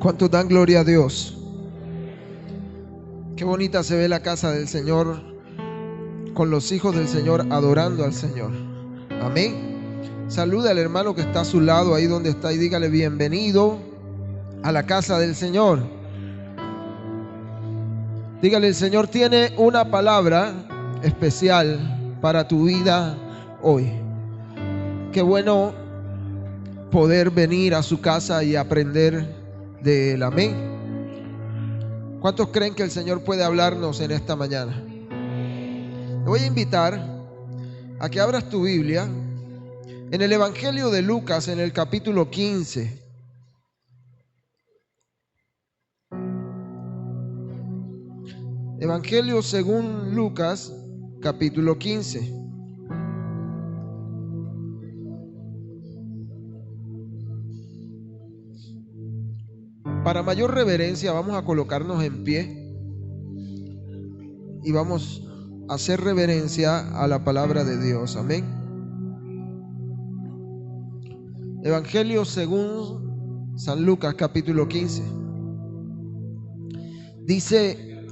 ¿Cuántos dan gloria a Dios? Qué bonita se ve la casa del Señor con los hijos del Señor adorando al Señor. Amén. Saluda al hermano que está a su lado, ahí donde está, y dígale: bienvenido a la casa del Señor. Dígale: el Señor tiene una palabra especial para tu vida hoy. Qué bueno poder venir a su casa y aprender de él. Amén. ¿Cuántos creen que el Señor puede hablarnos en esta mañana? Te voy a invitar a que abras tu Biblia en el Evangelio de Lucas, en el capítulo 15. Evangelio según Lucas, capítulo 15. Para mayor reverencia vamos a colocarnos en pie y vamos a hacer reverencia a la palabra de Dios. Amén. Evangelio según San Lucas, capítulo 15. Dice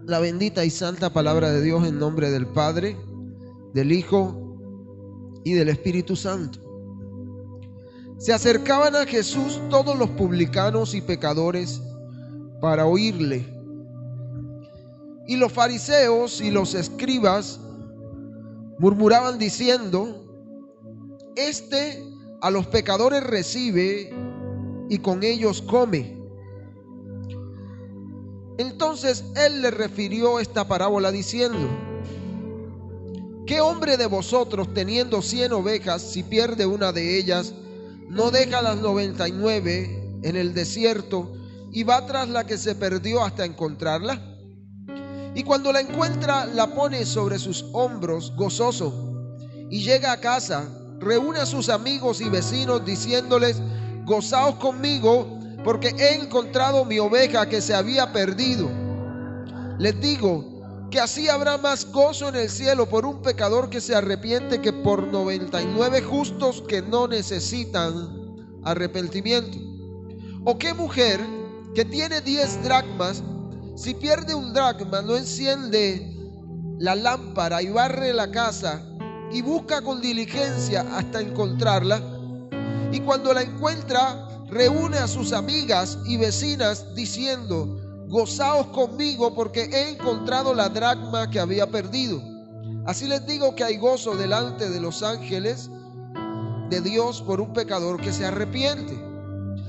la bendita y santa palabra de Dios en nombre del Padre, del Hijo y del Espíritu Santo. Se acercaban a Jesús todos los publicanos y pecadores para oírle. Y los fariseos y los escribas murmuraban diciendo: Este a los pecadores recibe y con ellos come. Entonces él le refirió esta parábola diciendo: ¿Qué hombre de vosotros, teniendo 100 ovejas, si pierde una de ellas, no deja las 99 en el desierto y va tras la que se perdió hasta encontrarla? Y cuando la encuentra, la pone sobre sus hombros gozoso, y llega a casa, reúne a sus amigos y vecinos diciéndoles: gozaos conmigo, porque he encontrado mi oveja que se había perdido. Les digo que así habrá más gozo en el cielo por un pecador que se arrepiente que por 99 justos que no necesitan arrepentimiento. ¿O qué mujer que tiene 10 dracmas, si pierde un dracma, no enciende la lámpara y barre la casa y busca con diligencia hasta encontrarla? Y cuando la encuentra, reúne a sus amigas y vecinas diciendo: gozaos conmigo, porque he encontrado la dracma que había perdido. Así les digo que hay gozo delante de los ángeles de Dios por un pecador que se arrepiente.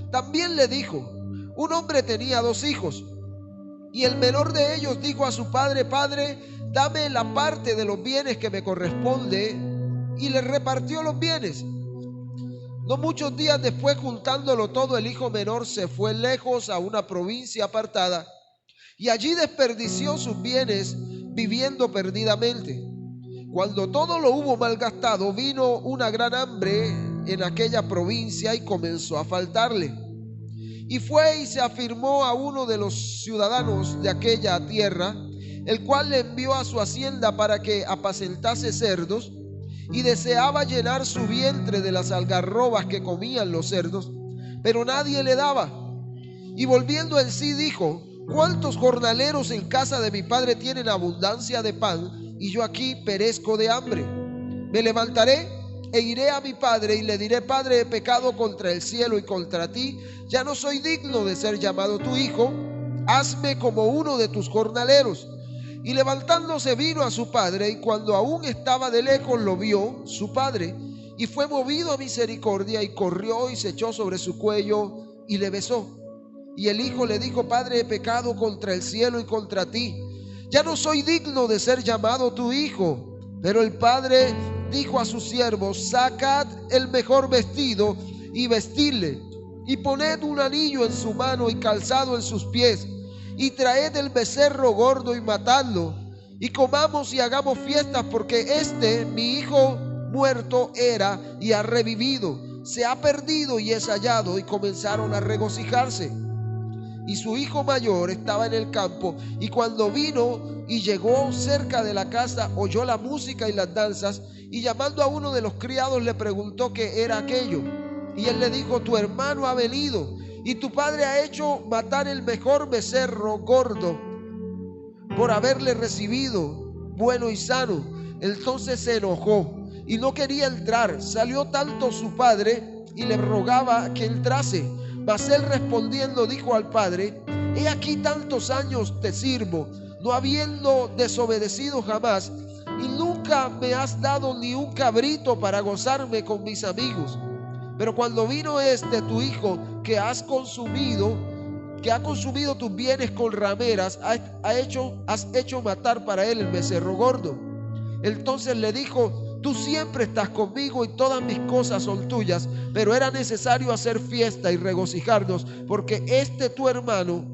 También le dijo: un hombre tenía 2 hijos, y el menor de ellos dijo a su padre: Padre, dame la parte de los bienes que me corresponde, y le repartió los bienes. No muchos días después, juntándolo todo, el hijo menor se fue lejos a una provincia apartada y allí desperdició sus bienes viviendo perdidamente. Cuando todo lo hubo malgastado, vino una gran hambre en aquella provincia y comenzó a faltarle. Y fue y se afirmó a uno de los ciudadanos de aquella tierra, el cual le envió a su hacienda para que apacentase cerdos, y deseaba llenar su vientre de las algarrobas que comían los cerdos, pero nadie le daba. Y volviendo en sí dijo: ¿cuántos jornaleros en casa de mi padre tienen abundancia de pan, y yo aquí perezco de hambre? Me levantaré e iré a mi padre y le diré: Padre, he pecado contra el cielo y contra ti, ya no soy digno de ser llamado tu hijo, hazme como uno de tus jornaleros. Y levantándose vino a su padre, y cuando aún estaba de lejos lo vio su padre, y fue movido a misericordia, y corrió y se echó sobre su cuello y le besó. Y el hijo le dijo: Padre, he pecado contra el cielo y contra ti, ya no soy digno de ser llamado tu hijo. Pero el padre dijo a sus siervos: sacad el mejor vestido y vestidle, y poned un anillo en su mano y calzado en sus pies, y traed el becerro gordo y matadlo, y comamos y hagamos fiestas, porque mi hijo muerto era y ha revivido, se ha perdido y es hallado. Y comenzaron a regocijarse. Y su hijo mayor estaba en el campo, y cuando vino y llegó cerca de la casa, oyó la música y las danzas, y llamando a uno de los criados le preguntó qué era aquello. Y él le dijo: tu hermano ha venido, y tu padre ha hecho matar el mejor becerro gordo por haberle recibido bueno y sano. Entonces se enojó y no quería entrar. Salió tanto su padre y le rogaba que entrase. Mas él respondiendo dijo al padre: he aquí tantos años te sirvo, no habiendo desobedecido jamás, y nunca me has dado ni un cabrito para gozarme con mis amigos. Pero cuando vino este tu hijo que ha consumido tus bienes con rameras, has hecho matar para él el becerro gordo. Entonces le dijo: tú siempre estás conmigo y todas mis cosas son tuyas, pero era necesario hacer fiesta y regocijarnos, porque este tu hermano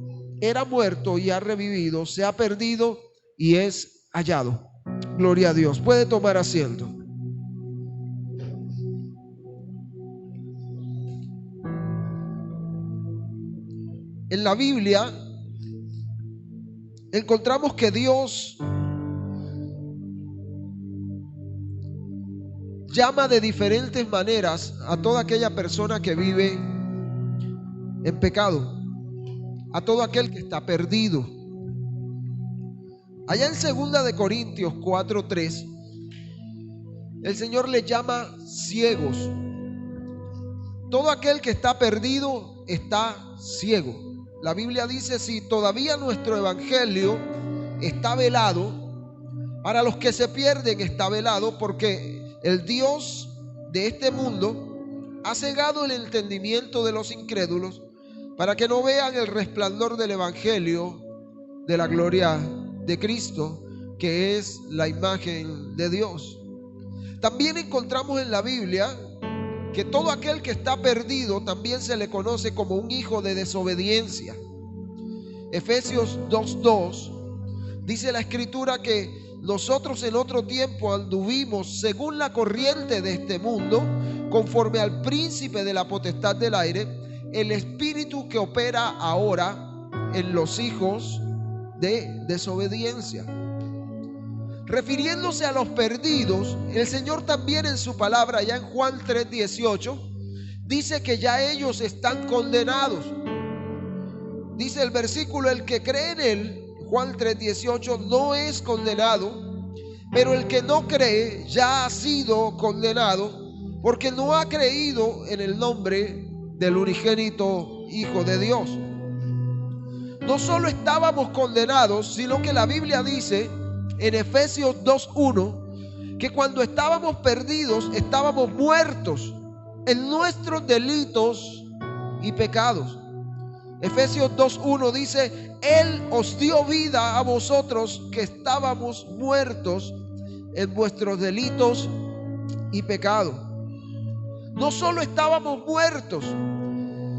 era muerto y ha revivido, se ha perdido y es hallado. Gloria a Dios. Puede tomar asiento. En la Biblia encontramos que Dios llama de diferentes maneras a toda aquella persona que vive en pecado, a todo aquel que está perdido. Allá en 2 Corintios 4:3, el Señor le llama ciegos. Todo aquel que está perdido está ciego. La Biblia dice: si todavía nuestro evangelio está velado, para los que se pierden está velado, porque el Dios de este mundo ha cegado el entendimiento de los incrédulos, para que no vean el resplandor del evangelio de la gloria de Cristo, que es la imagen de Dios. También encontramos en la Biblia que todo aquel que está perdido también se le conoce como un hijo de desobediencia. Efesios 2:2 dice la Escritura que nosotros en otro tiempo anduvimos según la corriente de este mundo, conforme al príncipe de la potestad del aire, el espíritu que opera ahora en los hijos de desobediencia. Refiriéndose a los perdidos, el Señor también en su palabra, ya en Juan 3:18, dice que ya ellos están condenados. Dice el versículo: el que cree en Él, Juan 3:18, no es condenado, pero el que no cree ya ha sido condenado, porque no ha creído en el nombre del unigénito Hijo de Dios. No solo estábamos condenados, sino que la Biblia dice en Efesios 2:1 que cuando estábamos perdidos, estábamos muertos en nuestros delitos y pecados. Efesios 2:1 dice: Él os dio vida a vosotros que estábamos muertos en vuestros delitos y pecados. No solo estábamos muertos,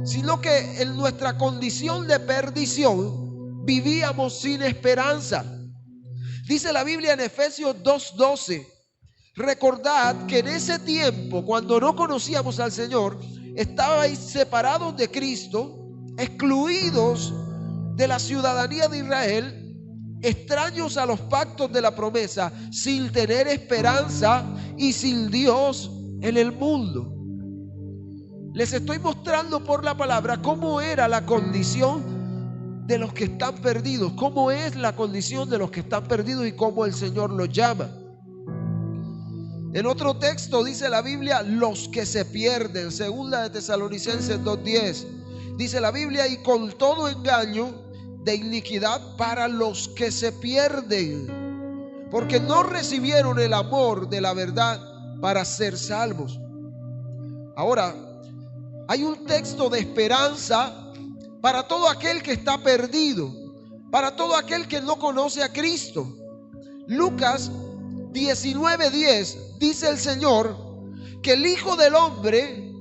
sino que en nuestra condición de perdición vivíamos sin esperanza. Dice la Biblia en Efesios 2:12: recordad que en ese tiempo, cuando no conocíamos al Señor, estabais separados de Cristo, excluidos de la ciudadanía de Israel, extraños a los pactos de la promesa, sin tener esperanza y sin Dios en el mundo. Les estoy mostrando por la palabra cómo era la condición de los que están perdidos, cómo es la condición de los que están perdidos y cómo el Señor los llama. En otro texto dice la Biblia: los que se pierden. 2 Tesalonicenses 2:10 dice la Biblia: y con todo engaño de iniquidad para los que se pierden, porque no recibieron el amor de la verdad para ser salvos. Ahora, hay un texto de esperanza para todo aquel que está perdido, para todo aquel que no conoce a Cristo. Lucas 19:10 dice el Señor que el Hijo del Hombre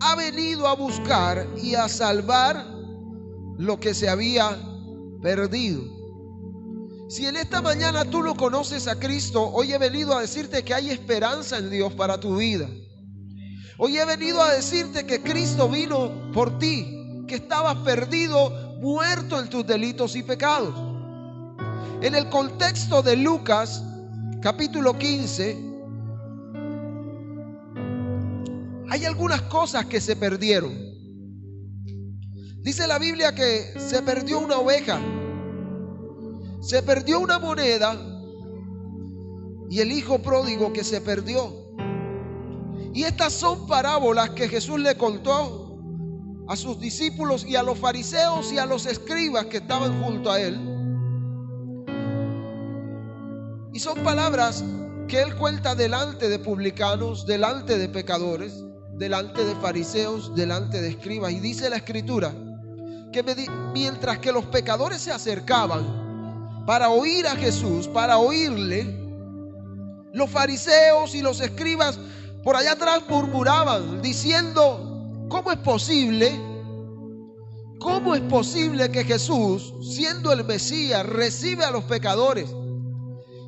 ha venido a buscar y a salvar lo que se había perdido. Si en esta mañana tú no conoces a Cristo, hoy he venido a decirte que hay esperanza en Dios para tu vida. Hoy he venido a decirte que Cristo vino por ti, que estabas perdido, muerto en tus delitos y pecados. En el contexto de Lucas capítulo 15 hay algunas cosas que se perdieron. Dice la Biblia que se perdió una oveja, se perdió una moneda y el hijo pródigo que se perdió. Y estas son parábolas que Jesús le contó a sus discípulos y a los fariseos y a los escribas que estaban junto a él. Y son palabras que él cuenta delante de publicanos, delante de pecadores, delante de fariseos, delante de escribas. Y dice la Escritura que mientras que los pecadores se acercaban para oír a Jesús, para oírle, los fariseos y los escribas por allá atrás murmuraban diciendo: ¿cómo es posible que Jesús, siendo el Mesías, recibe a los pecadores?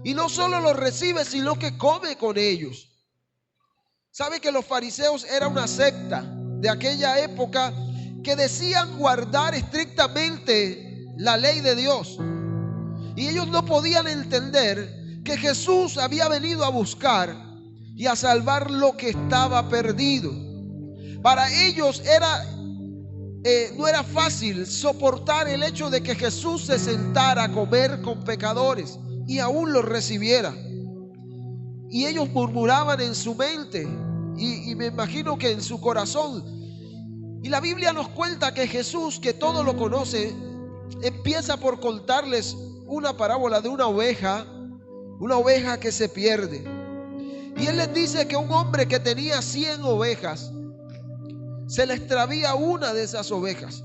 Y no solo los recibe, sino que come con ellos. ¿Sabe que los fariseos era una secta de aquella época que decían guardar estrictamente la ley de Dios? Y ellos no podían entender que Jesús había venido a buscar y a salvar lo que estaba perdido. Para ellos no era fácil soportar el hecho de que Jesús se sentara a comer con pecadores y aún los recibiera. Y ellos murmuraban en su mente y me imagino que en su corazón. Y la Biblia nos cuenta que Jesús, que todo lo conoce, empieza por contarles una parábola de una oveja que se pierde. Y él les dice que un hombre que tenía 100 ovejas, se le extravía una de esas ovejas.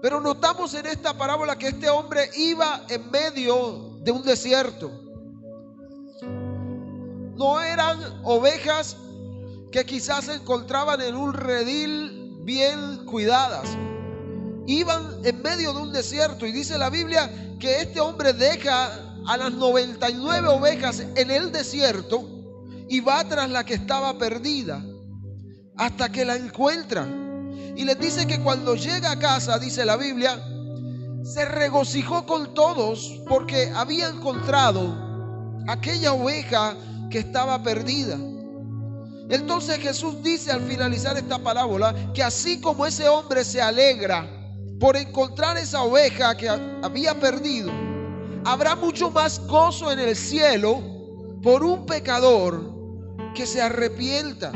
Pero notamos en esta parábola que este hombre iba en medio de un desierto. No eran ovejas que quizás se encontraban en un redil bien cuidadas. Iban en medio de un desierto y dice la Biblia que este hombre deja a las 99 ovejas en el desierto y va tras la que estaba perdida hasta que la encuentra. Y les dice que cuando llega a casa, dice la Biblia, se regocijó con todos porque había encontrado aquella oveja que estaba perdida. Entonces Jesús dice al finalizar esta parábola que así como ese hombre se alegra por encontrar esa oveja que había perdido, habrá mucho más gozo en el cielo por un pecador que se arrepienta,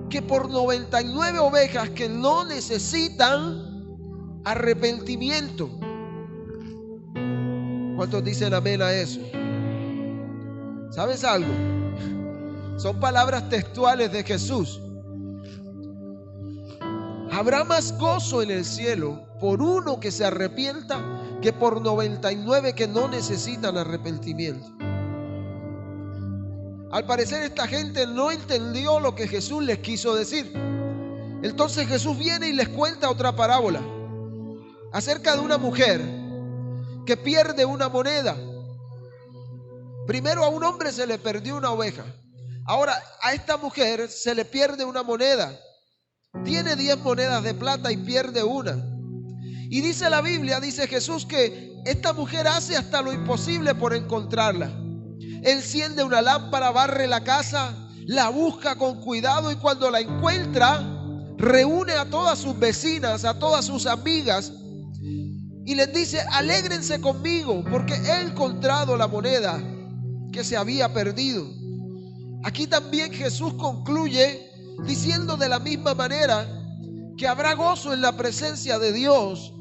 que por 99 ovejas que no necesitan arrepentimiento. ¿Cuántos dicen amén a eso? ¿Sabes algo? Son palabras textuales de Jesús. Habrá más gozo en el cielo por uno que se arrepienta que por 99 que no necesitan arrepentimiento. Al parecer esta gente no entendió lo que Jesús les quiso decir. Entonces Jesús viene y les cuenta otra parábola acerca de una mujer que pierde una moneda. Primero a un hombre se le perdió una oveja. Ahora a esta mujer se le pierde una moneda. Tiene 10 monedas de plata y pierde una. Y dice la Biblia, dice Jesús, que esta mujer hace hasta lo imposible por encontrarla. Enciende una lámpara, barre la casa, la busca con cuidado y cuando la encuentra, reúne a todas sus vecinas, a todas sus amigas y les dice: alégrense conmigo porque he encontrado la moneda que se había perdido. Aquí también Jesús concluye diciendo de la misma manera que habrá gozo en la presencia de Dios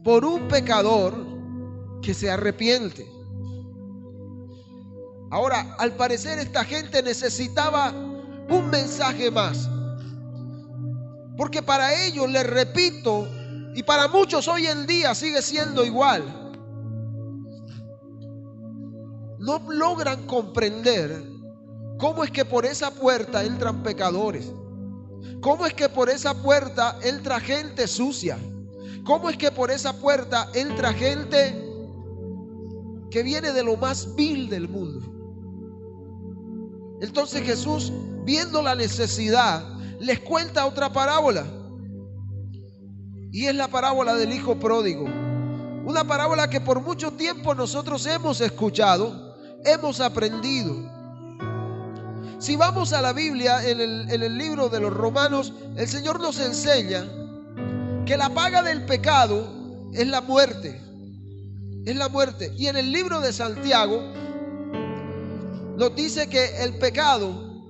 por un pecador que se arrepiente. Ahora, al parecer esta gente necesitaba un mensaje más, porque para ellos, les repito, y para muchos hoy en día sigue siendo igual, no logran comprender cómo es que por esa puerta entran pecadores, cómo es que por esa puerta entra gente sucia, cómo es que por esa puerta entra gente que viene de lo más vil del mundo. Entonces Jesús, viendo la necesidad, les cuenta otra parábola. Y es la parábola del hijo pródigo. Una parábola que por mucho tiempo nosotros hemos escuchado, hemos aprendido. Si vamos a la Biblia, en el libro de los Romanos, el Señor nos enseña que la paga del pecado es la muerte. Es la muerte. Y en el libro de Santiago nos dice que el pecado,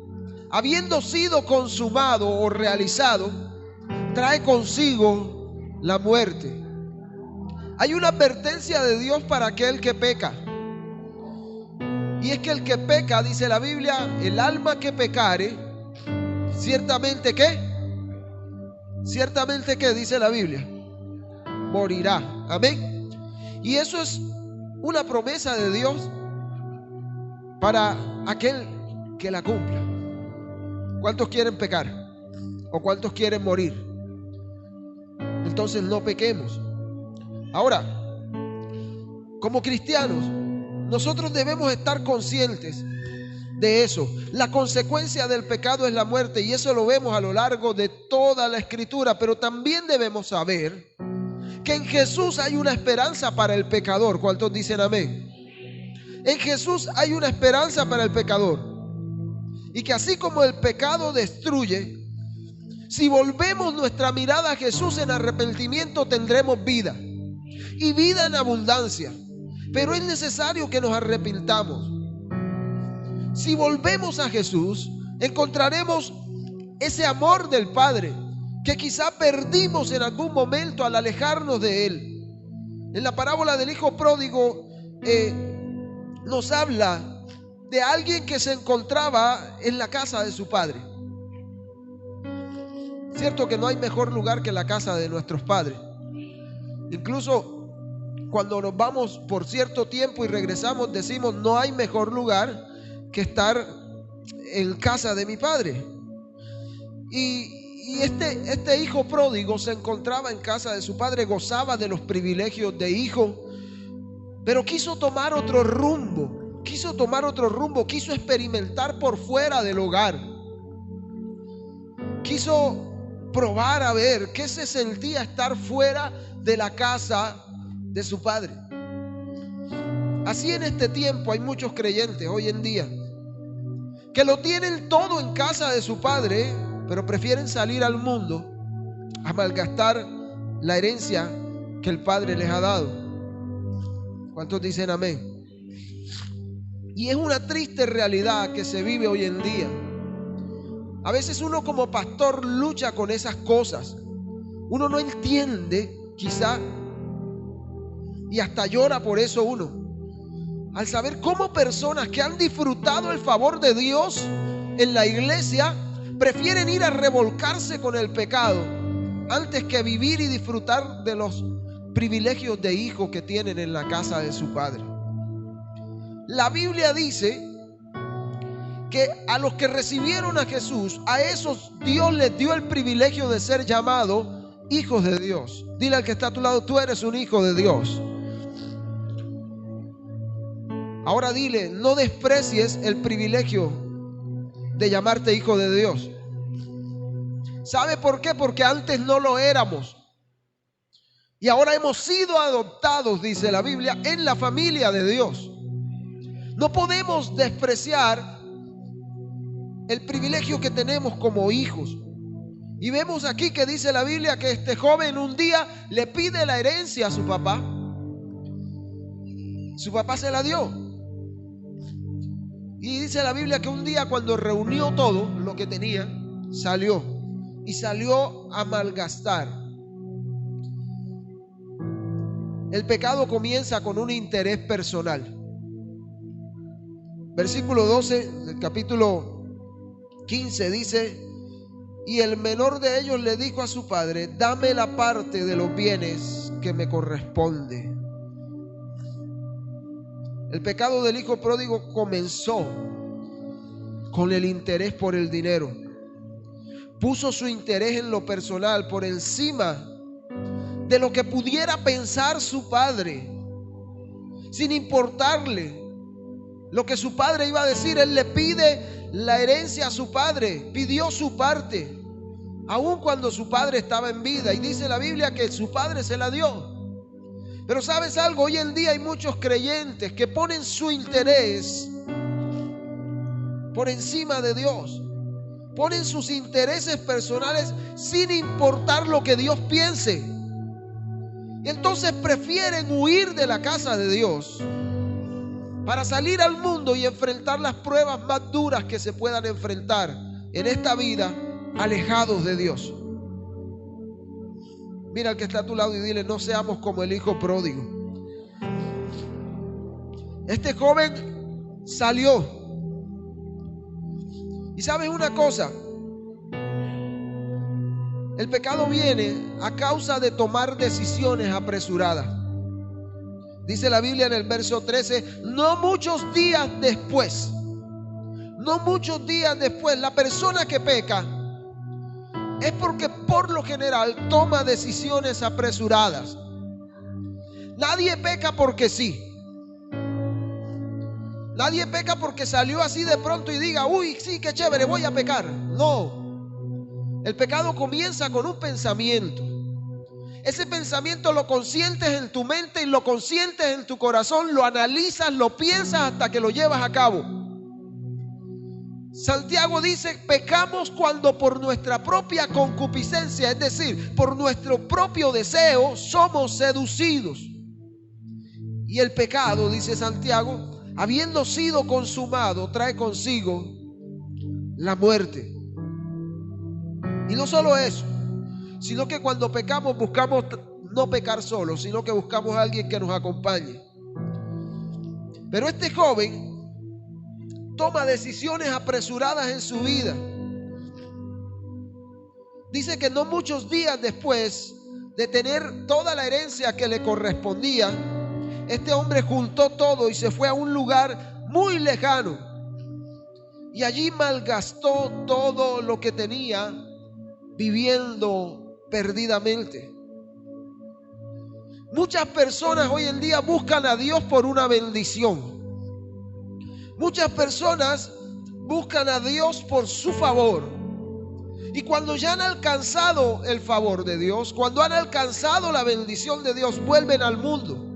habiendo sido consumado o realizado, trae consigo la muerte. Hay una advertencia de Dios para aquel que peca. Y es que el que peca, dice la Biblia, el alma que pecare, ciertamente ¿qué? Ciertamente ¿qué? Dice la Biblia, morirá. Amén. Y eso es una promesa de Dios para aquel que la cumpla. ¿Cuántos quieren pecar? ¿O cuántos quieren morir? Entonces no pequemos. Ahora, como cristianos, nosotros debemos estar conscientes de eso. La consecuencia del pecado es la muerte, y eso lo vemos a lo largo de toda la Escritura. Pero también debemos saber que en Jesús hay una esperanza para el pecador. ¿Cuántos dicen amén? En Jesús hay una esperanza para el pecador. Y que así como el pecado destruye, si volvemos nuestra mirada a Jesús en arrepentimiento, tendremos vida. Y vida en abundancia. Pero es necesario que nos arrepintamos. Si volvemos a Jesús, encontraremos ese amor del Padre que quizá perdimos en algún momento al alejarnos de Él. En la parábola del hijo pródigo nos habla de alguien que se encontraba en la casa de su padre. Cierto que no hay mejor lugar que la casa de nuestros padres. Incluso cuando nos vamos por cierto tiempo y regresamos, decimos: no hay mejor lugar que estar en casa de mi padre. Y este hijo pródigo se encontraba en casa de su padre, gozaba de los privilegios de hijo, pero quiso tomar otro rumbo, quiso experimentar por fuera del hogar, quiso probar a ver qué se sentía estar fuera de la casa de su padre. Así en este tiempo hay muchos creyentes hoy en día que lo tienen todo en casa de su padre, pero prefieren salir al mundo a malgastar la herencia que el padre les ha dado. ¿Cuántos dicen amén? Y es una triste realidad que se vive hoy en día. A veces uno como pastor lucha con esas cosas. Uno no entiende, quizá, y hasta llora por eso uno, al saber cómo personas que han disfrutado el favor de Dios en la iglesia prefieren ir a revolcarse con el pecado antes que vivir y disfrutar de los privilegios de hijo que tienen en la casa de su padre. La Biblia dice que a los que recibieron a Jesús, a esos Dios les dio el privilegio de ser llamados hijos de Dios. Dile al que está a tu lado: tú eres un hijo de Dios. Ahora dile: no desprecies el privilegio de llamarte hijo de Dios. ¿Sabe por qué? Porque antes no lo éramos. Y ahora hemos sido adoptados, dice la Biblia, en la familia de Dios. No podemos despreciar el privilegio que tenemos como hijos. Y vemos aquí que dice la Biblia que este joven un día le pide la herencia a su papá. Su papá se la dio. Y dice la Biblia que un día, cuando reunió todo lo que tenía, salió a malgastar. El pecado comienza con un interés personal. Versículo 12 del capítulo 15 dice: y el menor de ellos le dijo a su padre: dame la parte de los bienes que me corresponde. El pecado del hijo pródigo comenzó con el interés por el dinero. Puso su interés en lo personal por encima de lo que pudiera pensar su padre, sin importarle lo que su padre iba a decir. Él le pide la herencia a su padre, pidió su parte, aun cuando su padre estaba en vida. Y dice la Biblia que su padre se la dio. Pero ¿sabes algo? Hoy en día hay muchos creyentes que ponen su interés por encima de Dios. Ponen sus intereses personales sin importar lo que Dios piense. Y entonces prefieren huir de la casa de Dios para salir al mundo y enfrentar las pruebas más duras que se puedan enfrentar en esta vida, alejados de Dios. Mira al que está a tu lado y dile: no seamos como el hijo pródigo. Este joven salió. Y sabes una cosa, el pecado viene a causa de tomar decisiones apresuradas. Dice la Biblia en el verso 13, no muchos días después, la persona que peca es porque por lo general toma decisiones apresuradas. Nadie peca porque sí. Nadie peca porque salió así de pronto y diga: uy, sí, qué chévere, voy a pecar. No. El pecado comienza con un pensamiento. Ese pensamiento lo consientes en tu mente y lo consientes en tu corazón, lo analizas, lo piensas hasta que lo llevas a cabo. Santiago dice: pecamos cuando por nuestra propia concupiscencia, es decir, por nuestro propio deseo, somos seducidos. Y el pecado, dice Santiago, habiendo sido consumado, trae consigo la muerte. Y no solo eso, sino que cuando pecamos buscamos no pecar solos, sino que buscamos a alguien que nos acompañe. Pero este joven toma decisiones apresuradas en su vida. Dice que no muchos días después de tener toda la herencia que le correspondía, este hombre juntó todo y se fue a un lugar muy lejano. Y allí malgastó todo lo que tenía, viviendo perdidamente. Muchas personas hoy en día buscan a Dios por una bendición. Muchas personas buscan a Dios por su favor. Y cuando ya han alcanzado el favor de Dios, cuando han alcanzado la bendición de Dios, vuelven al mundo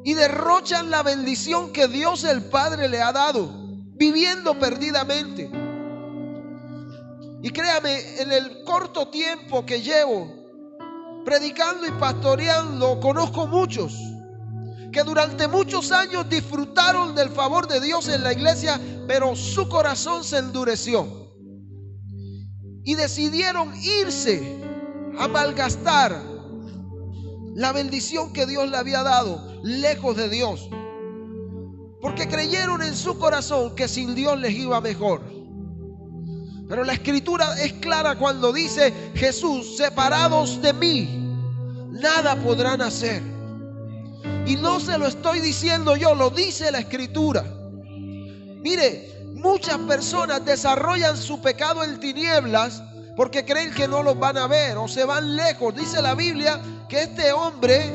y derrochan la bendición que Dios el Padre le ha dado, viviendo perdidamente. Y créame, en el corto tiempo que llevo predicando y pastoreando, conozco muchos que durante muchos años disfrutaron del favor de Dios en la iglesia, pero su corazón se endureció y decidieron irse a malgastar la bendición que Dios le había dado, lejos de Dios, porque creyeron en su corazón que sin Dios les iba mejor. Pero la escritura es clara cuando dice Jesús: separados de mí, nada podrán hacer. Y no se lo estoy diciendo yo, lo dice la escritura. Mire, muchas personas desarrollan su pecado en tinieblas porque creen que no los van a ver o se van lejos. Dice la Biblia que este hombre,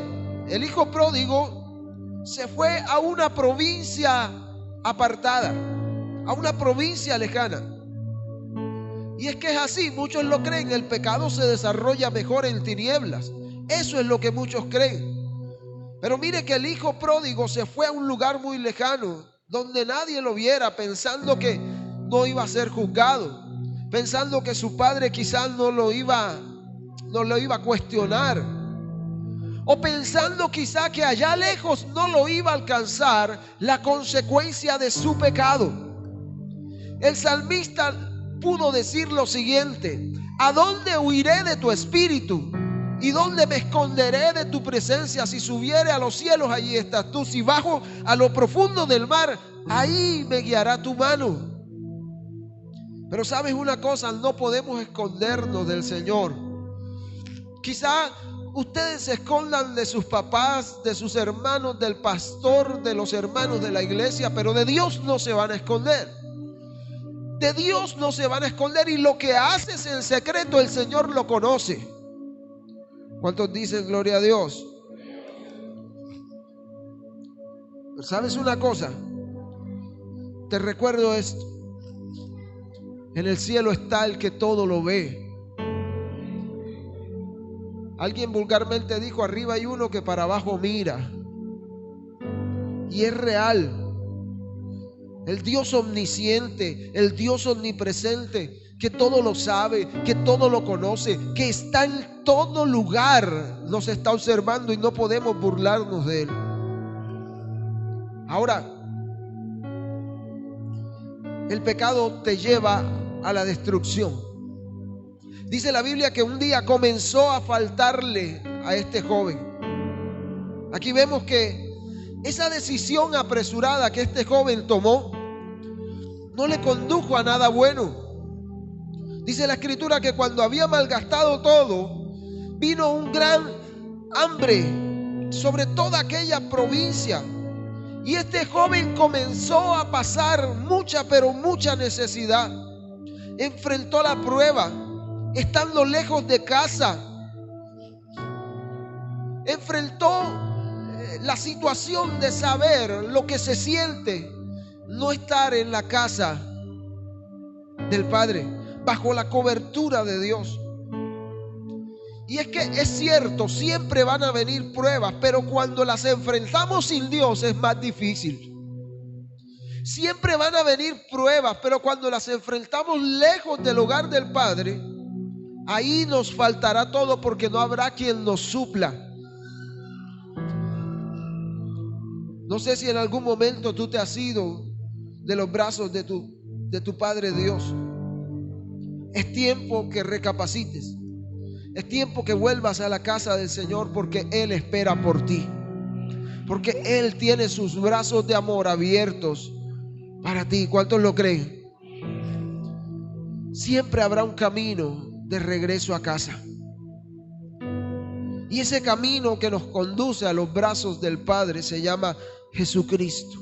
el hijo pródigo, se fue a una provincia apartada, a una provincia lejana. Y es que es así, muchos lo creen, el pecado se desarrolla mejor en tinieblas. Eso es lo que muchos creen. Pero mire que el hijo pródigo se fue a un lugar muy lejano, donde nadie lo viera, pensando que no iba a ser juzgado, pensando que su padre quizás no lo iba a cuestionar, o pensando quizás que allá lejos no lo iba a alcanzar la consecuencia de su pecado. El salmista pudo decir lo siguiente: ¿a dónde huiré de tu espíritu? ¿Y dónde me esconderé de tu presencia? Si subiere a los cielos, allí estás tú. Si bajo a lo profundo del mar, ahí me guiará tu mano. Pero sabes una cosa, no podemos escondernos del Señor. Quizá ustedes se escondan de sus papás, de sus hermanos, del pastor, de los hermanos de la iglesia, pero de Dios no se van a esconder. De Dios no se van a esconder, y lo que haces en secreto el Señor lo conoce. ¿Cuántos dicen gloria a Dios? ¿Sabes una cosa? Te recuerdo esto: en el cielo está el que todo lo ve. Alguien vulgarmente dijo: arriba hay uno que para abajo mira. Y es real. El Dios omnisciente, el Dios omnipresente, que todo lo sabe, que todo lo conoce, que está en todo lugar, nos está observando y no podemos burlarnos de Él. Ahora, el pecado te lleva a la destrucción. Dice la Biblia que un día comenzó a faltarle a este joven. Aquí vemos que esa decisión apresurada que este joven tomó no le condujo a nada bueno. Dice la Escritura que cuando había malgastado todo, vino un gran hambre sobre toda aquella provincia. Y este joven comenzó a pasar mucha, pero mucha necesidad. Enfrentó la prueba, estando lejos de casa. Enfrentó la situación de saber lo que se siente no estar en la casa del Padre, bajo la cobertura de Dios. Y es que es cierto, siempre van a venir pruebas, pero cuando las enfrentamos sin Dios es más difícil. Siempre van a venir pruebas, pero cuando las enfrentamos lejos del hogar del Padre, ahí nos faltará todo, porque no habrá quien nos supla. No sé si en algún momento tú te has ido de los brazos de tu Padre Dios. Es tiempo que recapacites. Es tiempo que vuelvas a la casa del Señor, porque Él espera por ti. Porque Él tiene sus brazos de amor abiertos para ti. ¿Cuántos lo creen? Siempre habrá un camino de regreso a casa. Y ese camino que nos conduce a los brazos del Padre se llama Jesucristo.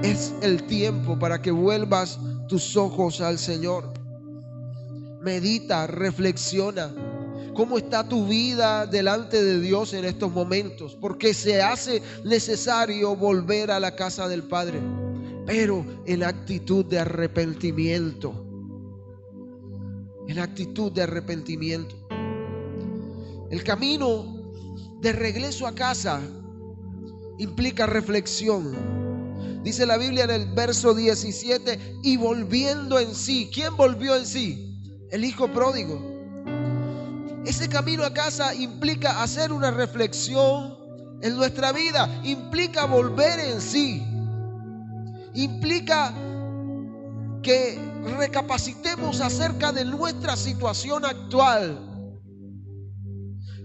Es el tiempo para que vuelvas tus ojos al Señor. Medita, reflexiona. ¿Cómo está tu vida delante de Dios en estos momentos? Porque se hace necesario volver a la casa del Padre, pero en actitud de arrepentimiento. En actitud de arrepentimiento. El camino de regreso a casa implica reflexión. Dice la Biblia en el verso 17, y volviendo en sí. ¿Quién volvió en sí? El hijo pródigo. Ese camino a casa implica hacer una reflexión en nuestra vida. Implica volver en sí. Implica que recapacitemos acerca de nuestra situación actual.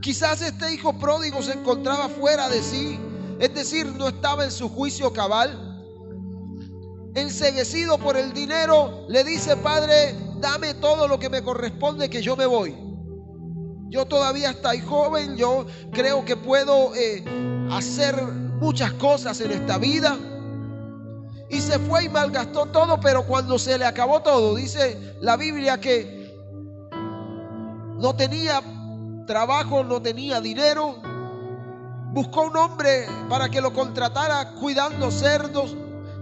Quizás este hijo pródigo se encontraba fuera de sí, es decir, no estaba en su juicio cabal. Enceguecido por el dinero, le dice: Padre, dame todo lo que me corresponde, que yo me voy. Yo todavía estoy joven, yo creo que puedo hacer muchas cosas en esta vida. Y se fue y malgastó todo, pero cuando se le acabó todo, dice la Biblia que no tenía trabajo, no tenía dinero. Buscó un hombre para que lo contratara cuidando cerdos.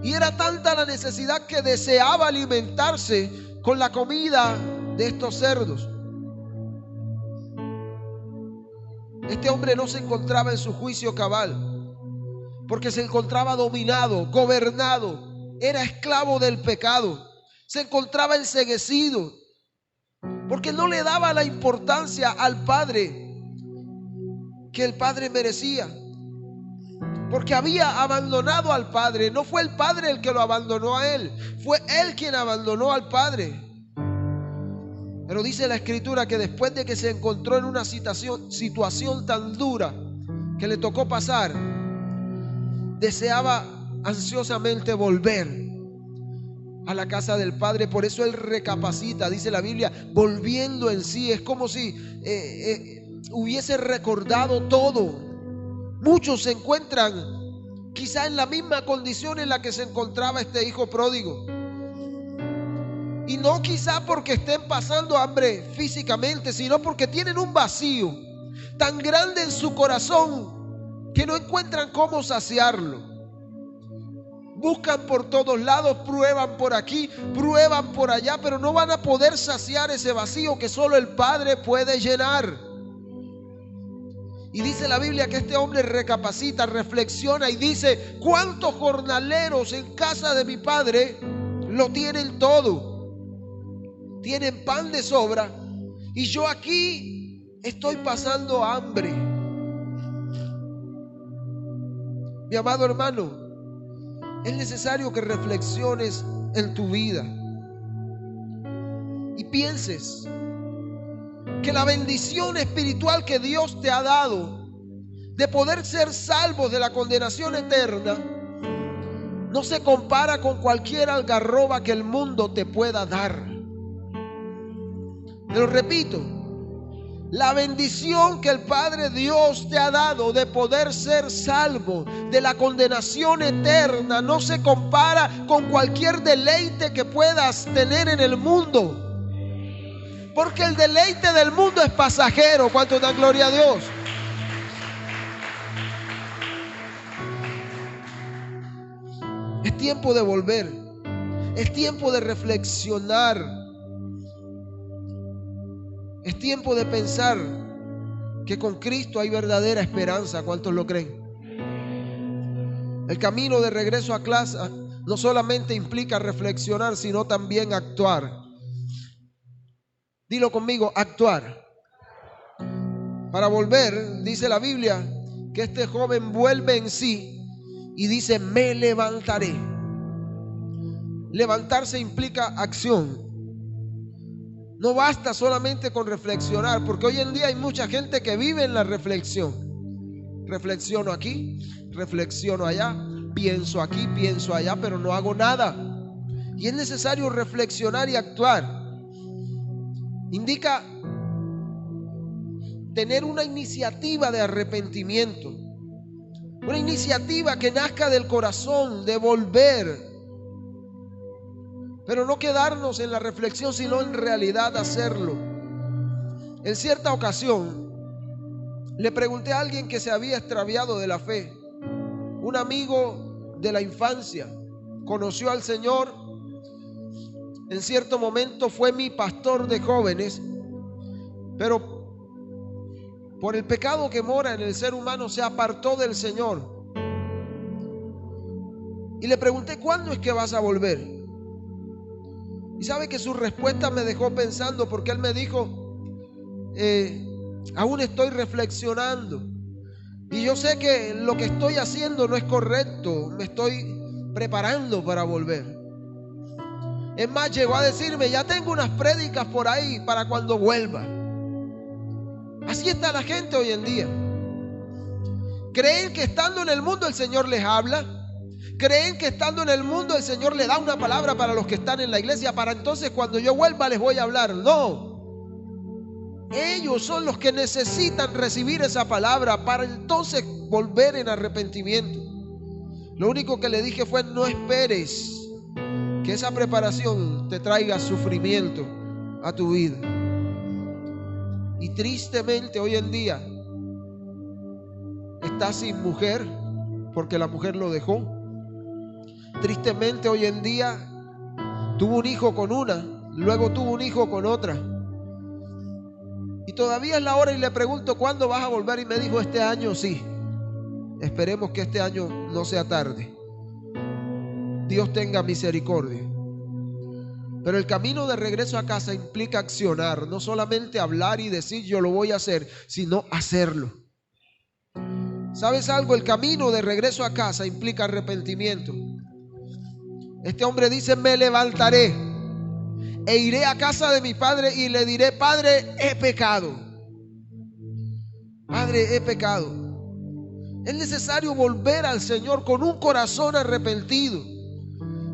Y era tanta la necesidad que deseaba alimentarse con la comida de estos cerdos. Este hombre no se encontraba en su juicio cabal, porque se encontraba dominado, gobernado, era esclavo del pecado. Se encontraba enceguecido, porque no le daba la importancia al Padre que el Padre merecía. Porque había abandonado al Padre. No fue el Padre el que lo abandonó a él, fue él quien abandonó al Padre. Pero dice la Escritura que después de que se encontró en una situación tan dura que le tocó pasar, deseaba ansiosamente volver a la casa del Padre. Por eso él recapacita, dice la Biblia, volviendo en sí. Es como si hubiese recordado todo. Muchos se encuentran quizá en la misma condición en la que se encontraba este hijo pródigo. Y no quizá porque estén pasando hambre físicamente, sino porque tienen un vacío tan grande en su corazón que no encuentran cómo saciarlo. Buscan por todos lados, prueban por aquí, prueban por allá, pero no van a poder saciar ese vacío que solo el Padre puede llenar. Y dice la Biblia que este hombre recapacita, reflexiona y dice: ¿cuántos jornaleros en casa de mi padre lo tienen todo? tienen pan de sobra y yo aquí estoy pasando hambre. Mi amado hermano, es necesario que reflexiones en tu vida y pienses que la bendición espiritual que Dios te ha dado de poder ser salvos de la condenación eterna no se compara con cualquier algarroba que el mundo te pueda dar. Te lo repito, la bendición que el Padre Dios te ha dado de poder ser salvo de la condenación eterna no se compara con cualquier deleite que puedas tener en el mundo. Porque el deleite del mundo es pasajero. ¿Cuántos dan gloria a Dios? Es tiempo de volver. Es tiempo de reflexionar. Es tiempo de pensar que con Cristo hay verdadera esperanza. ¿Cuántos lo creen? El camino de regreso a casa no solamente implica reflexionar, sino también actuar. Dilo conmigo, actuar. Para volver, dice la Biblia, que este joven vuelve en sí y dice, me levantaré. Levantarse implica acción. No basta solamente con reflexionar, porque hoy en día hay mucha gente que vive en la reflexión. Reflexiono aquí, reflexiono allá, pienso aquí, pienso allá, pero no hago nada. Y es necesario reflexionar y actuar. Indica tener una iniciativa de arrepentimiento, una iniciativa que nazca del corazón, de volver, pero no quedarnos en la reflexión, sino en realidad hacerlo. En cierta ocasión le pregunté a alguien que se había extraviado de la fe, un amigo de la infancia, conoció al Señor, en cierto momento fue mi pastor de jóvenes, pero por el pecado que mora en el ser humano se apartó del Señor. Y le pregunté, ¿cuándo es que vas a volver? Y sabe que su respuesta me dejó pensando, porque él me dijo, aún estoy reflexionando y yo sé que lo que estoy haciendo no es correcto, me estoy preparando para volver. Es más, llegó a decirme, ya tengo unas prédicas por ahí para cuando vuelva. Así está la gente hoy en día. Creen que estando en el mundo el Señor les habla. Creen que estando en el mundo el Señor le da una palabra para los que están en la iglesia, para entonces cuando yo vuelva les voy a hablar. No. Ellos son los que necesitan recibir esa palabra para entonces volver en arrepentimiento. Lo único que le dije fue, no esperes que esa preparación te traiga sufrimiento a tu vida. Y tristemente hoy en día está sin mujer porque la mujer lo dejó. Tristemente hoy en día tuvo un hijo con una, luego tuvo un hijo con otra. Y todavía es la hora y le pregunto, ¿cuándo vas a volver? Y me dijo, este año sí. Esperemos que este año no sea tarde. Dios tenga misericordia. Pero el camino de regreso a casa implica accionar, no solamente hablar y decir yo lo voy a hacer, sino hacerlo. ¿Sabes algo? El camino de regreso a casa implica arrepentimiento. Este hombre dice, me levantaré e iré a casa de mi padre y le diré, Padre, he pecado. Padre, he pecado. Es necesario volver al Señor con un corazón arrepentido.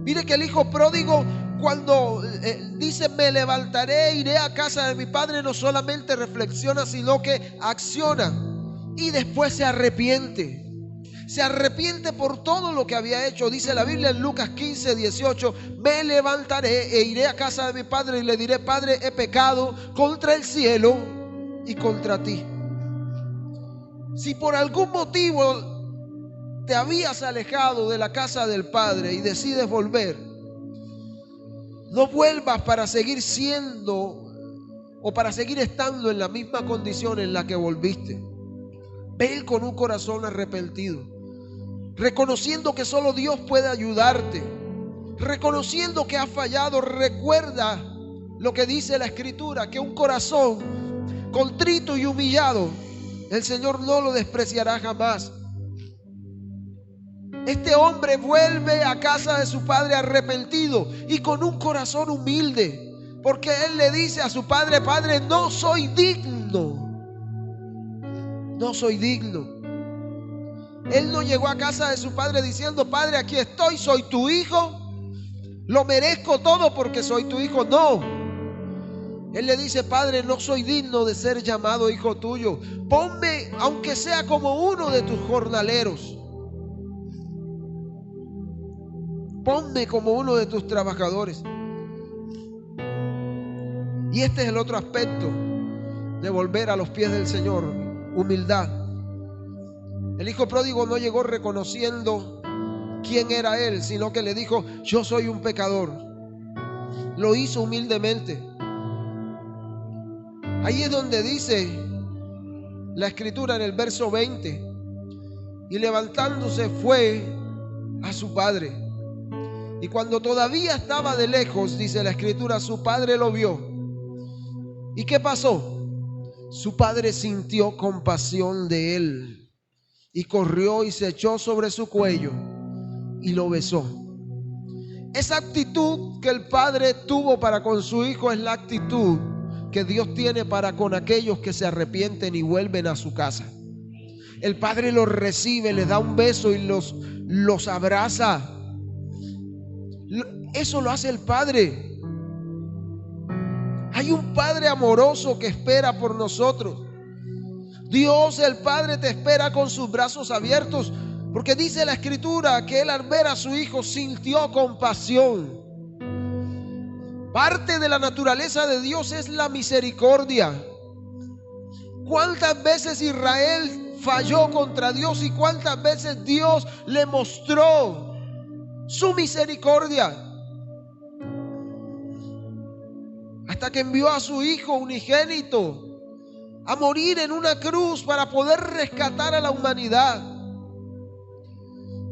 Mire que el hijo pródigo, cuando dice me levantaré, iré a casa de mi padre, no solamente reflexiona, sino que acciona y después se arrepiente. Se arrepiente por todo lo que había hecho. Dice la Biblia en Lucas 15, 18, me levantaré e iré a casa de mi padre y le diré, Padre, he pecado contra el cielo y contra ti. Si por algún motivo te habías alejado de la casa del Padre y decides volver, no vuelvas para seguir siendo o para seguir estando en la misma condición en la que volviste. Ven con un corazón arrepentido, reconociendo que solo Dios puede ayudarte, reconociendo que has fallado. Recuerda lo que dice la Escritura, que un corazón contrito y humillado, el Señor no lo despreciará jamás. Este hombre vuelve a casa de su padre arrepentido y con un corazón humilde, porque él le dice a su padre: Padre, no soy digno. No soy digno. Él no llegó a casa de su padre diciendo: Padre, aquí estoy, soy tu hijo, lo merezco todo porque soy tu hijo. No. Él le dice: Padre, no soy digno de ser llamado hijo tuyo. Ponme, aunque sea como uno de tus jornaleros. Ponme como uno de tus trabajadores. Y este es el otro aspecto de volver a los pies del Señor: humildad. El hijo pródigo no llegó reconociendo quién era él, sino que le dijo: yo soy un pecador. Lo hizo humildemente. Ahí es donde dice la Escritura en el verso 20: y levantándose fue a su padre. Y cuando todavía estaba de lejos, dice la Escritura, su padre lo vio. ¿Y qué pasó? Su padre sintió compasión de él y corrió y se echó sobre su cuello y lo besó. Esa actitud que el padre tuvo para con su hijo es la actitud que Dios tiene para con aquellos que se arrepienten y vuelven a su casa. El padre los recibe, les da un beso y los abraza. Eso lo hace el padre. Hay un padre amoroso que espera por nosotros. Dios, el Padre, te espera con sus brazos abiertos, porque dice la Escritura que él, al ver a su hijo, sintió compasión. Parte de la naturaleza de Dios es la misericordia. ¿Cuántas veces Israel falló contra Dios y cuántas veces Dios le mostró su misericordia? Hasta que envió a su hijo unigénito a morir en una cruz para poder rescatar a la humanidad.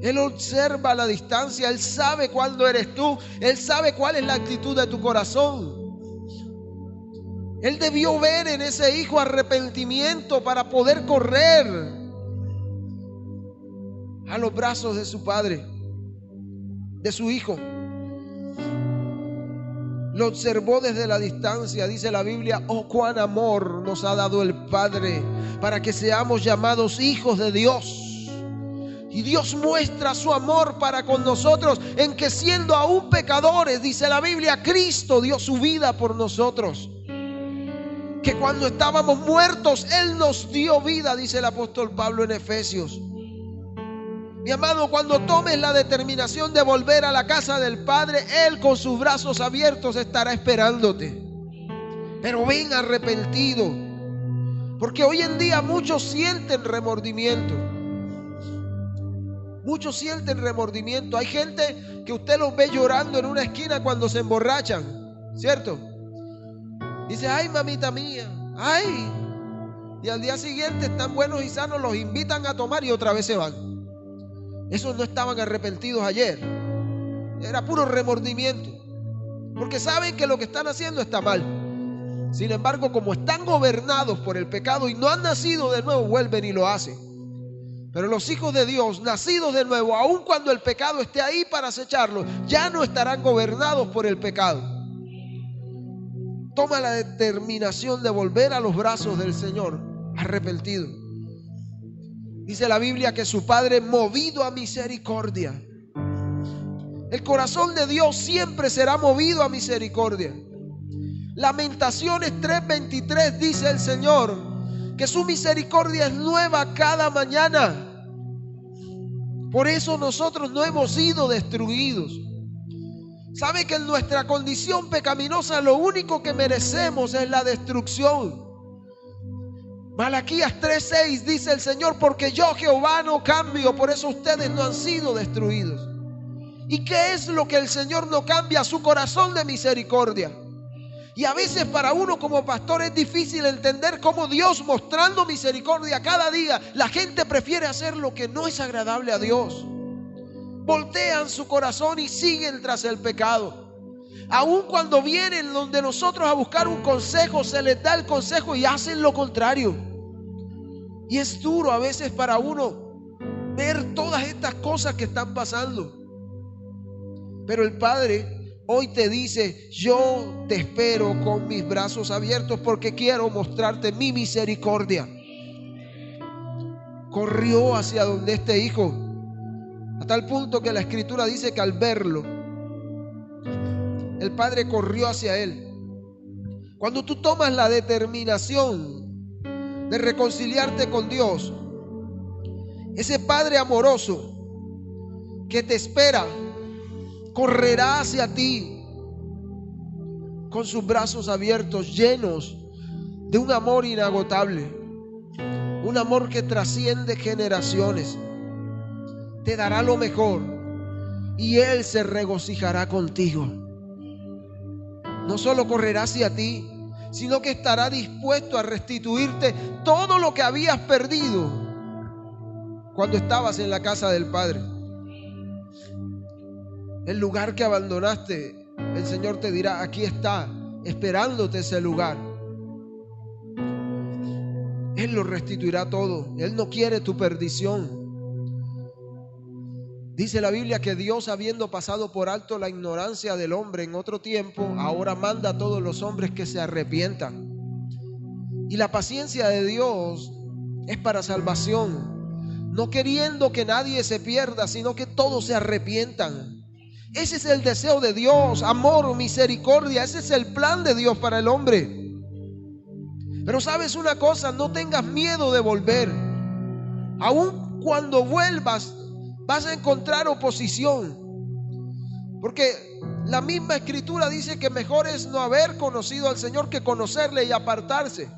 Él observa a la distancia, Él sabe cuándo eres tú, Él sabe cuál es la actitud de tu corazón. Él debió ver en ese hijo arrepentimiento para poder correr a los brazos de su padre, de su hijo. Lo observó desde la distancia. Dice la Biblia: oh, cuán amor nos ha dado el Padre para que seamos llamados hijos de Dios. Y Dios muestra su amor para con nosotros en que, siendo aún pecadores, dice la Biblia, Cristo dio su vida por nosotros. Que cuando estábamos muertos, Él nos dio vida, dice el apóstol Pablo en Efesios. Mi amado, cuando tomes la determinación de volver a la casa del Padre, Él con sus brazos abiertos estará esperándote. Pero ven arrepentido, porque hoy en día muchos sienten remordimiento. Muchos sienten remordimiento. Hay gente que usted los ve llorando en una esquina cuando se emborrachan, ¿cierto? Dice: ay, mamita mía, ay. Y al día siguiente están buenos y sanos, los invitan a tomar y otra vez se van. Esos no estaban arrepentidos ayer. Era puro remordimiento, porque saben que lo que están haciendo está mal. Sin embargo, como están gobernados por el pecado y no han nacido de nuevo, vuelven y lo hacen. Pero los hijos de Dios, nacidos de nuevo, aun cuando el pecado esté ahí para acecharlos, ya no estarán gobernados por el pecado. Toma la determinación de volver a los brazos del Señor arrepentido. Dice la Biblia que su padre, movido a misericordia. El corazón de Dios siempre será movido a misericordia. Lamentaciones 3:23 dice el Señor que su misericordia es nueva cada mañana. Por eso nosotros no hemos sido destruidos. Sabe que en nuestra condición pecaminosa lo único que merecemos es la destrucción. Malaquías 3:6 dice el Señor: porque yo, Jehová, no cambio, por eso ustedes no han sido destruidos. ¿Y qué es lo que el Señor no cambia? Su corazón de misericordia. Y a veces para uno como pastor es difícil entender cómo Dios, mostrando misericordia cada día, la gente prefiere hacer lo que no es agradable a Dios. Voltean su corazón y siguen tras el pecado. Aun cuando vienen donde nosotros a buscar un consejo, se les da el consejo y hacen lo contrario. Y es duro a veces para uno ver todas estas cosas que están pasando. Pero el Padre hoy te dice: yo te espero con mis brazos abiertos porque quiero mostrarte mi misericordia. Corrió hacia donde este hijo, a tal punto que la Escritura dice que al verlo, el Padre corrió hacia él. Cuando tú tomas la determinación de reconciliarte con Dios, ese Padre amoroso que te espera correrá hacia ti con sus brazos abiertos, llenos de un amor inagotable, un amor que trasciende generaciones. Te dará lo mejor y Él se regocijará contigo. No solo correrá hacia ti, sino que estará dispuesto a restituirte todo lo que habías perdido cuando estabas en la casa del Padre. El lugar que abandonaste, el Señor te dirá: aquí está, esperándote ese lugar. Él lo restituirá todo. Él no quiere tu perdición. Dice la Biblia que Dios, habiendo pasado por alto la ignorancia del hombre en otro tiempo, ahora manda a todos los hombres que se arrepientan. Y la paciencia de Dios es para salvación, no queriendo que nadie se pierda, sino que todos se arrepientan. Ese es el deseo de Dios: amor, misericordia. Ese es el plan de Dios para el hombre. Pero sabes una cosa, no tengas miedo de volver. Aun cuando vuelvas, vas a encontrar oposición, porque la misma Escritura dice que mejor es no haber conocido al Señor que conocerle y apartarse.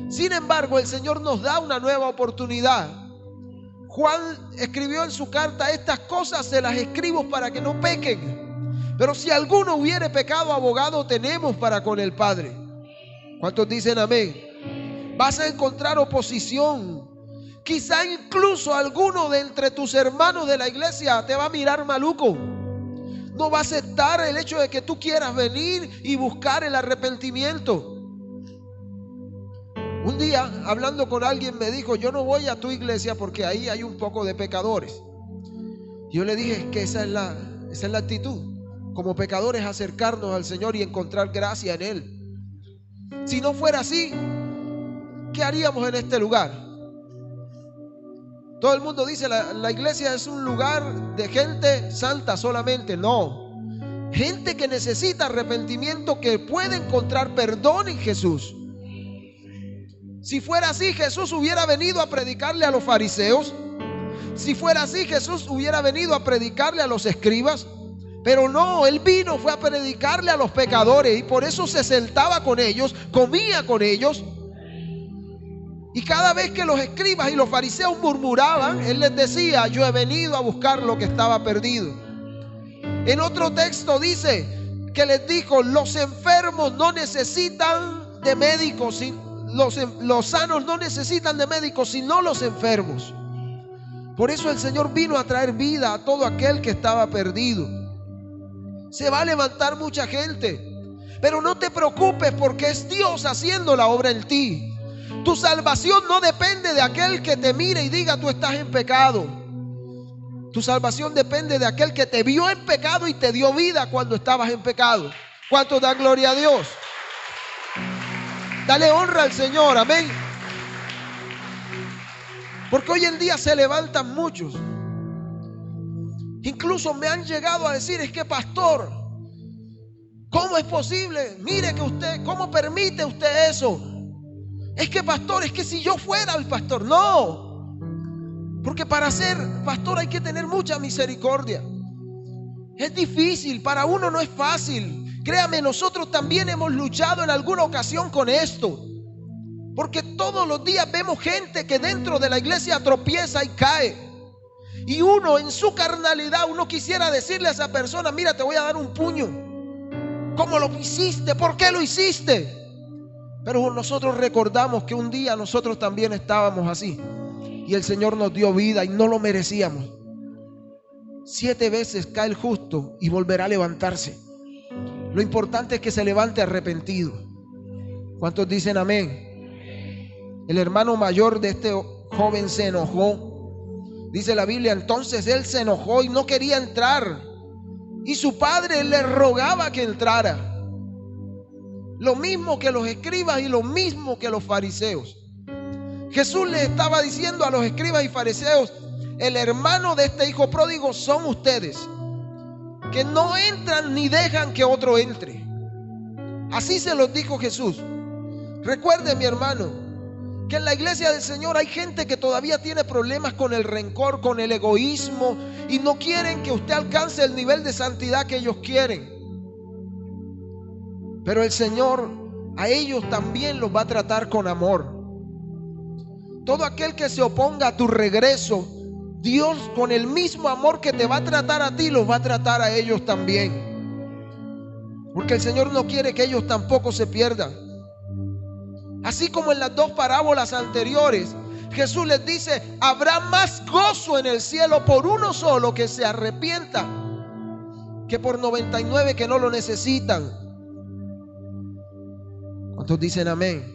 Sin embargo, el Señor nos da una nueva oportunidad. Juan escribió en su carta: estas cosas se las escribo para que no pequen. Pero si alguno hubiere pecado, abogado tenemos para con el Padre. ¿Cuántos dicen amén? Vas a encontrar oposición. Quizá incluso alguno de entre tus hermanos de la iglesia te va a mirar maluco. No va a aceptar el hecho de que tú quieras venir y buscar el arrepentimiento. Un día, hablando con alguien, me dijo: yo no voy a tu iglesia porque ahí hay un poco de pecadores. Yo le dije que esa es la actitud. Como pecadores, acercarnos al Señor y encontrar gracia en Él. Si no fuera así, ¿qué haríamos en este lugar? Todo el mundo dice: la iglesia es un lugar de gente santa solamente. No, gente que necesita arrepentimiento, que puede encontrar perdón en Jesús. Si fuera así, Jesús hubiera venido a predicarle a los fariseos. Si fuera así, Jesús hubiera venido a predicarle a los escribas. Pero no, Él vino, fue a predicarle a los pecadores, y por eso se sentaba con ellos, comía con ellos. Y cada vez que los escribas y los fariseos murmuraban, Él les decía: yo he venido a buscar lo que estaba perdido. En otro texto dice que les dijo: los enfermos no necesitan de médicos, los sanos no necesitan de médicos, sino los enfermos. Por eso el Señor vino a traer vida a todo aquel que estaba perdido. Se va a levantar mucha gente, pero no te preocupes, porque es Dios haciendo la obra en ti. Tu salvación no depende de aquel que te mire y diga: tú estás en pecado. Tu salvación depende de aquel que te vio en pecado y te dio vida cuando estabas en pecado. ¿Cuántos dan gloria a Dios? Dale honra al Señor, amén. Porque hoy en día se levantan muchos. Incluso me han llegado a decir: es que pastor, ¿cómo es posible? Mire que usted, ¿cómo permite usted eso? Es que pastor, es que si yo fuera el pastor. No, porque para ser pastor hay que tener mucha misericordia. Es difícil, para uno no es fácil. Créame, nosotros también hemos luchado en alguna ocasión con esto, porque todos los días vemos gente que dentro de la iglesia tropieza y cae. Y uno en su carnalidad, uno quisiera decirle a esa persona: mira, te voy a dar un puño. ¿Cómo lo hiciste? ¿Por qué lo hiciste? Pero nosotros recordamos que un día nosotros también estábamos así, y el Señor nos dio vida y no lo merecíamos. 7 veces cae el justo y volverá a levantarse. Lo importante es que se levante arrepentido. ¿Cuántos dicen amén? El hermano mayor de este joven se enojó. Dice la Biblia, entonces él se enojó y no quería entrar. Y su padre le rogaba que entrara. Lo mismo que los escribas y lo mismo que los fariseos. Jesús le estaba diciendo a los escribas y fariseos, el hermano de este hijo pródigo son ustedes, que no entran ni dejan que otro entre. Así se los dijo Jesús. Recuerde, mi hermano, que en la iglesia del Señor hay gente que todavía tiene problemas con el rencor, con el egoísmo, y no quieren que usted alcance el nivel de santidad que ellos quieren. Pero el Señor a ellos también los va a tratar con amor. Todo aquel que se oponga a tu regreso, Dios con el mismo amor que te va a tratar a ti, los va a tratar a ellos también. Porque el Señor no quiere que ellos tampoco se pierdan. Así como en las dos parábolas anteriores, Jesús les dice, habrá más gozo en el cielo por uno solo que se arrepienta que por 99 que no lo necesitan. ¿Cuántos dicen amén?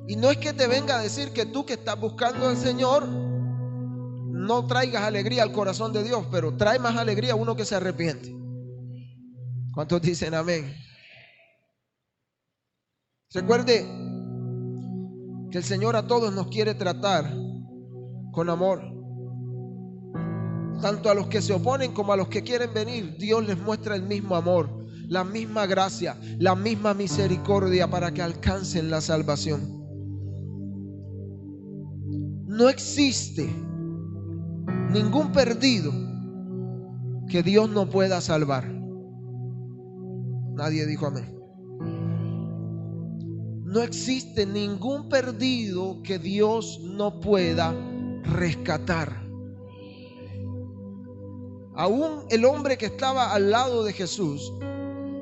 Y no es que te venga a decir que tú que estás buscando al Señor no traigas alegría al corazón de Dios, pero trae más alegría a uno que se arrepiente. ¿Cuántos dicen amén? Recuerde que el Señor a todos nos quiere tratar con amor. Tanto a los que se oponen como a los que quieren venir, Dios les muestra el mismo amor, la misma gracia, la misma misericordia para que alcancen la salvación. No existe ningún perdido que Dios no pueda salvar. Nadie dijo amén. No existe ningún perdido que Dios no pueda rescatar. Aún el hombre que estaba al lado de Jesús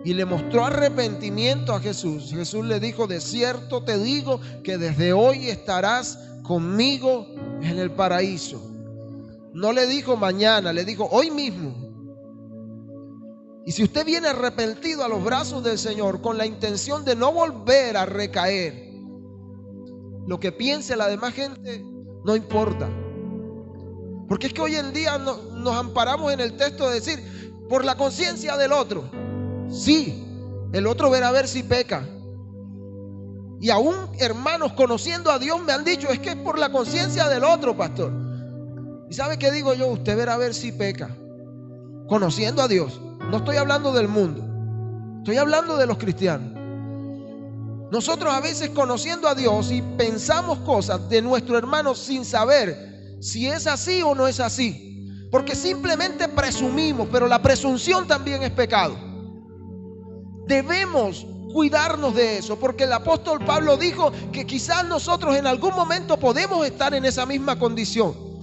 y le mostró arrepentimiento a Jesús, Jesús le dijo, de cierto te digo que desde hoy estarás conmigo en el paraíso. No le dijo mañana, le dijo hoy mismo. Y si usted viene arrepentido a los brazos del Señor con la intención de no volver a recaer, lo que piense la demás gente no importa. Porque es que hoy en día nos amparamos en el texto de decir, por la conciencia del otro. Sí, el otro verá a ver si peca. Y aún hermanos conociendo a Dios me han dicho, es que es por la conciencia del otro, pastor. ¿Y sabe qué digo yo? Usted verá a ver si peca. Conociendo a Dios. No estoy hablando del mundo, estoy hablando de los cristianos. Nosotros a veces conociendo a Dios y pensamos cosas de nuestro hermano sin saber si es así o no es así, porque simplemente presumimos, pero la presunción también es pecado. Debemos cuidarnos de eso, porque el apóstol Pablo dijo que quizás nosotros en algún momento podemos estar en esa misma condición.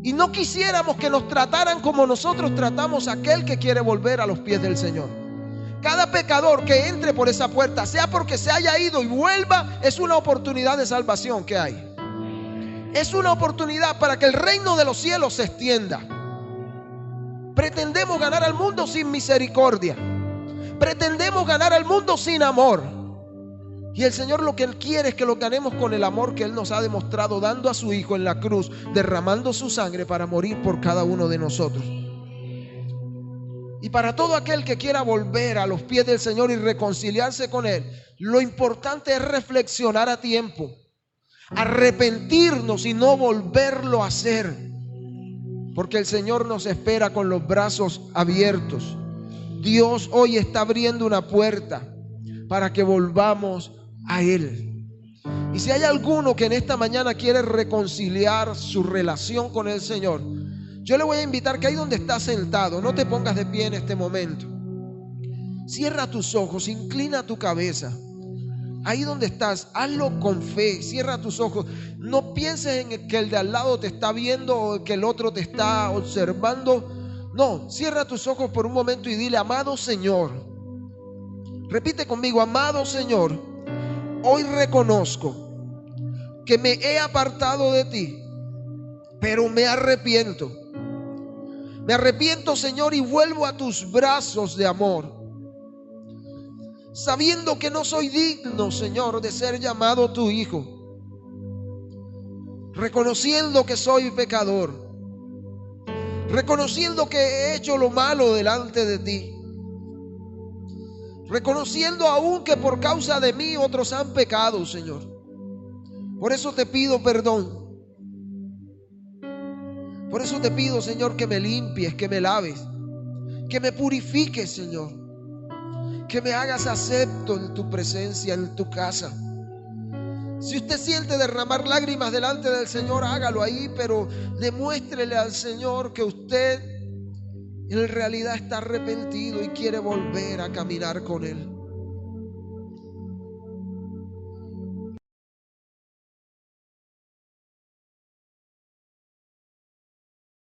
Y no quisiéramos que nos trataran como nosotros tratamos a aquel que quiere volver a los pies del Señor. Cada pecador que entre por esa puerta, sea porque se haya ido y vuelva, es una oportunidad de salvación que hay. Es una oportunidad para que el reino de los cielos se extienda. Pretendemos ganar al mundo sin misericordia. Pretendemos ganar al mundo sin amor. Y el Señor lo que Él quiere es que lo ganemos con el amor que Él nos ha demostrado dando a su Hijo en la cruz, derramando su sangre para morir por cada uno de nosotros. Y para todo aquel que quiera volver a los pies del Señor y reconciliarse con Él, lo importante es reflexionar a tiempo, arrepentirnos y no volverlo a hacer, porque el Señor nos espera con los brazos abiertos. Dios hoy está abriendo una puerta para que volvamos a Él. Y si hay alguno que en esta mañana quiere reconciliar su relación con el Señor, yo le voy a invitar que ahí donde estás sentado, no te pongas de pie en este momento. Cierra tus ojos, inclina tu cabeza. Ahí donde estás, hazlo con fe, cierra tus ojos. No pienses en que el de al lado te está viendo o que el otro te está observando. No, cierra tus ojos por un momento y dile, amado Señor. Repite conmigo, amado Señor, hoy reconozco que me he apartado de ti, pero me arrepiento. Me arrepiento, Señor, y vuelvo a tus brazos de amor, sabiendo que no soy digno, Señor, de ser llamado tu hijo, reconociendo que soy pecador, reconociendo que he hecho lo malo delante de ti, reconociendo aún que por causa de mí otros han pecado, Señor. Por eso te pido perdón. Por eso te pido, Señor, que me limpies, que me laves, que me purifiques, Señor, que me hagas acepto en tu presencia, en tu casa. Si usted siente derramar lágrimas delante del Señor, hágalo ahí, pero demuéstrele al Señor que usted en realidad está arrepentido y quiere volver a caminar con Él.